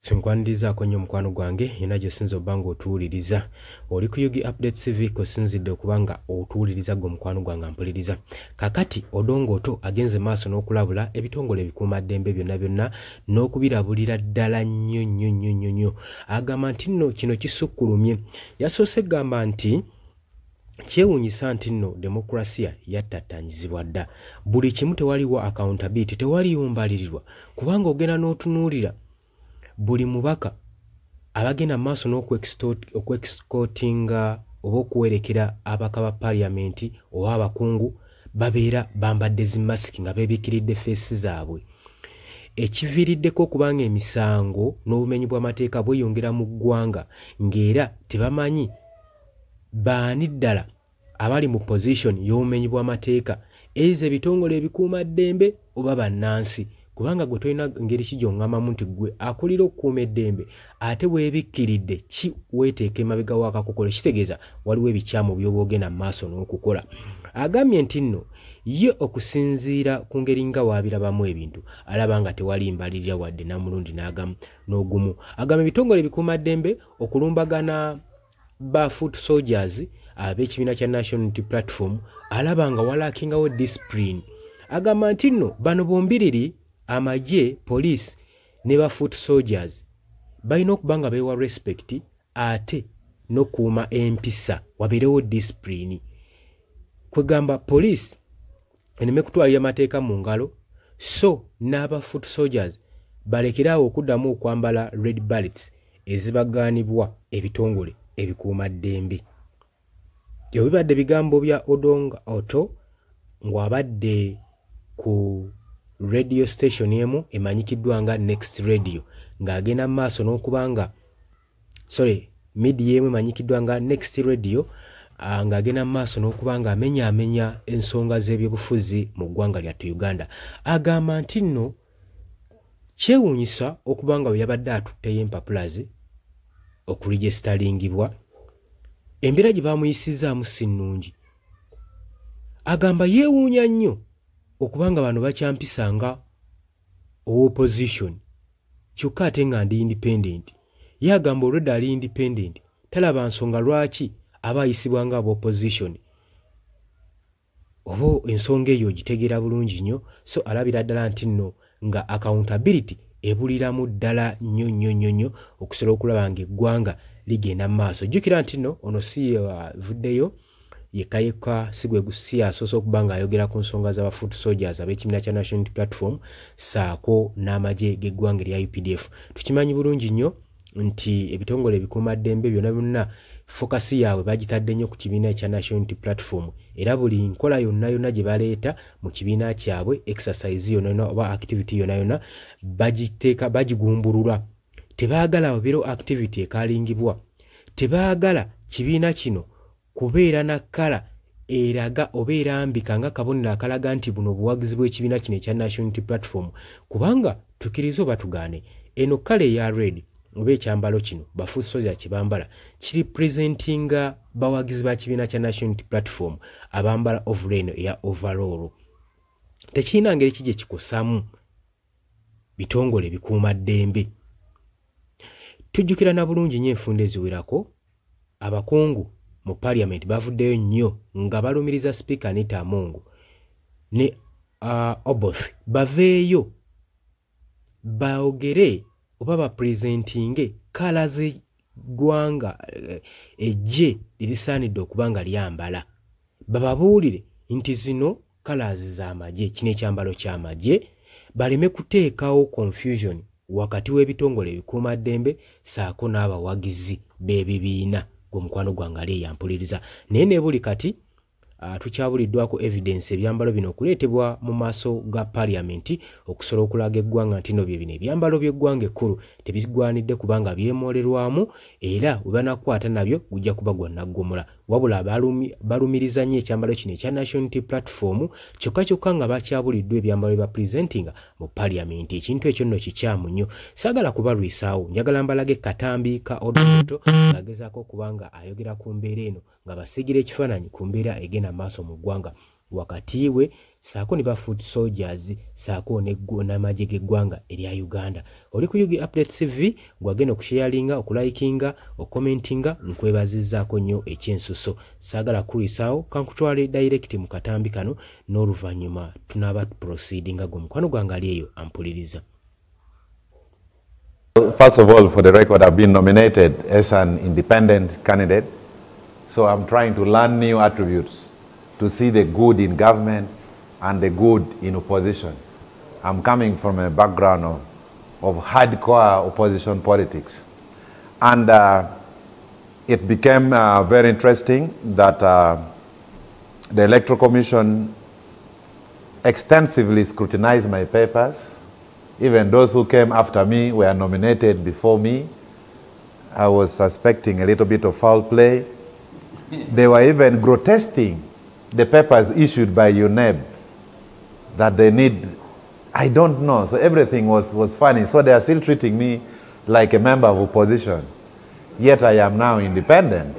Sinkwanirizaako nnyo mukwano gwange yenna gy'osinza obba ng'otuwuliriza. Oli ku Yugi Updates TV k'osinzidde okuba nga otuwuliriza ggwe mukwano gwange ampuliriza. Kaakati Odongo agenze maaso n'okulabula ebitongole ebikuumaddembe byonna n'okubirabulira ddala nnyo. Agamba nti nno kino kisukkulumye. Yasoose gamba nti kyewuunyisa nti nno demokrasiya yattattanyizibwa dda. Buli kimu tewaliwo accountability, tewaliwo mbalirirwa. Kubanga ogenda n'otunuulira buli mubaka abagenda maaso n'okwexcotinga oba okuwerekera abaka ba parliament oba abakungu babeera bambadde zi masiki nga beebikiridde feesi zaabwe. Ekiviiriddeko okubanga emisango n'obumenyi bw'amateeka bweyongera mu ggwanga ng'era tebamanyi baani ddala abali mu position y'obumenyi bw'amateeka ezo ebitongole ebikuumaddembe oba bannansi. Kubanga gwe tolina ngeri ki gy'oŋŋamamu nti gwe akulira okukuuma eddembe ate weebikkiridde ki weeteeka emabega w'akakokolo, kitegeeza waliwo ebikyamu by'oba ogenda mu maaso n'okukola. Agambye nti nno ye okusinziira ku ngeri nga waabirabamu ebintu alaba nga tewali mbalirira wadde namulundi n'ogumu. Agamba ebitongole ebikuumaddembe okulumbagana ba foot soldiers ab'ekibiina kya National Unity Platform alaba nga walaakingawo discipline. Agamba nti nno bano bombiriri amagye, police ne ba foot soldiers balina okuba nga beewa respect ate n'okuuma empisa wabeerewo discipline. Kwegamba police eneme kutwalira amateeka mu ngalo so n'aba foot soldiers balekerawo okuddamu okwambala red berets ezibagaanibwa ebitongole ebikuumaddembe. Ebyo bibadde bigambo bya Odongo ng'abadde ku radio station emu emanyikiddwa nga Next Radio ng'agenda mu maaso n'okubanga media emu emanyikiddwa nga Next Radio ng'agenda mu maaso n'okubanga amenyaamenya ensonga z'ebyobufuzi mu ggwanga lyattu Uganda. Agamba nti nno kyewuunyisa okubanga bwe yabadde atutteyo empapula ze okuregistalingibwa embeera gye baamuyisizaamu si nnungi. Agamba yeewuunya nnyo okubanga bano bakyampisanga opposition kyokka ate nga ndi independent. Ye agamba olwedde ali independent talaba nsonga lwaki aba ayisibwa nga opposition. Oba ensonga eyo ogitegeera bulungi nnyo, so alabira ddala nti nno nga accountability ebuliramu ddala nnyo okusobola okulaba nga eggwanga ligenda mu maaso. Jjukira nti nno ono si avuddeyo yekka sigwe gusi asoose okuba nga ayogera ku nsonga z'aba foot soldiers ab'ekibiina kya National Unity Platform saako n'amagye g'eggwanga erya UPDF. Tukimanyi bulungi nnyo nti ebitongole ebikuumaddembe byonna fokasi yaabwe bagitadde nnyo ku kibiina ekya National Unity Platform era buli nkola yonna gye baleeta mu kibiina kyabwe exercise yonna oba activity yonna bagigumbulula. Tebaagala wabeerewo activity ekalingibwa. Tebaagala kibiina kino kubeera na kkala eraga oba erambika nga kabonero akalaga nti buno obuwagizi bw'ekibiina kino ekya National Unity Platform. Kubanga tukiriza oba tugaane eno kkala eya red oba ekyambalo kino bafoot soldiers kye bambala kiri presentinga bawagizi ba kibiina kya National Unity Platform abambala overall eya overall. Tekirina ngeri ki gye kikosaamu bitongole bikuumaddembe. Tujjukira na bulungi nnyo enfunda eziwerako abakungu mu parliament bavuddeyo nnyo nga balumiriza speaker Anita Among ne Oboth baveeyo baogere oba bapresentinge kala z'eggwanga ejje lirisaanidde okuba nga lyambala. Bababuulire nti zino kalazi z'amagye, kino ekyambalo ky'amagye, baleme kuteekawo confusion wakati w'ebitongole ebikuumaddembe saako n'abawagizi b'ebibiina. Mukwano gwange ali yampuliriza naye ne buli kati tukyabuliddwako evidence ebyambalo bino okuleetebwa mu maaso ga parliament okusobola okulaga eggwanga nti no bino ebyambalo by'eggwanga ekkulu tebigwanidde kubanga byemoolerwamu era we banakwata nabyo gujja kuba gwa naggomola. Wabula balumiriza nnyo ekyambalo kino ekya National Unity Platform kyokka nga bakyabuliddwa ebyambalo bya presentinga mu parliament. Ekintu ekyo nno kikyamu nnyo. Saagala kubalwisaawo, njagala mbalage katambi ka Odongo ng'agezaako okuba nga ayogera ku mbeera eno nga basigira ekifaananyi ku mbeera egenda maaso mu ggwanga. wakati we saako ne ba foot soldiers saako n'amagye g'eggwanga erya Uganda. Oli ku Yugi Updates TV gwagenda okusharinga, okulayikinga, okukomentinga, nkwebazizzaako nnyo ekyensuso. Saagala kulisaawo kankutwale direct mu katambi kano n'oluvannyuma tunaaba proceedinga gwe mukwano gwange ali eyo ampuliriza. First of all, for the record, I've been nominated as an independent candidate. So I'm trying to learn new attributes to see the good in government and the good in opposition. I'm coming from a background of hardcore opposition politics. And it became very interesting that the Electoral Commission extensively scrutinized my papers. Even those who came after me were nominated before me. I was suspecting a little bit of foul play. They were even grotesquing the papers issued by UNEB that they need, I don't know. So everything was funny. So they are still treating me like a member of opposition. Yet I am now independent.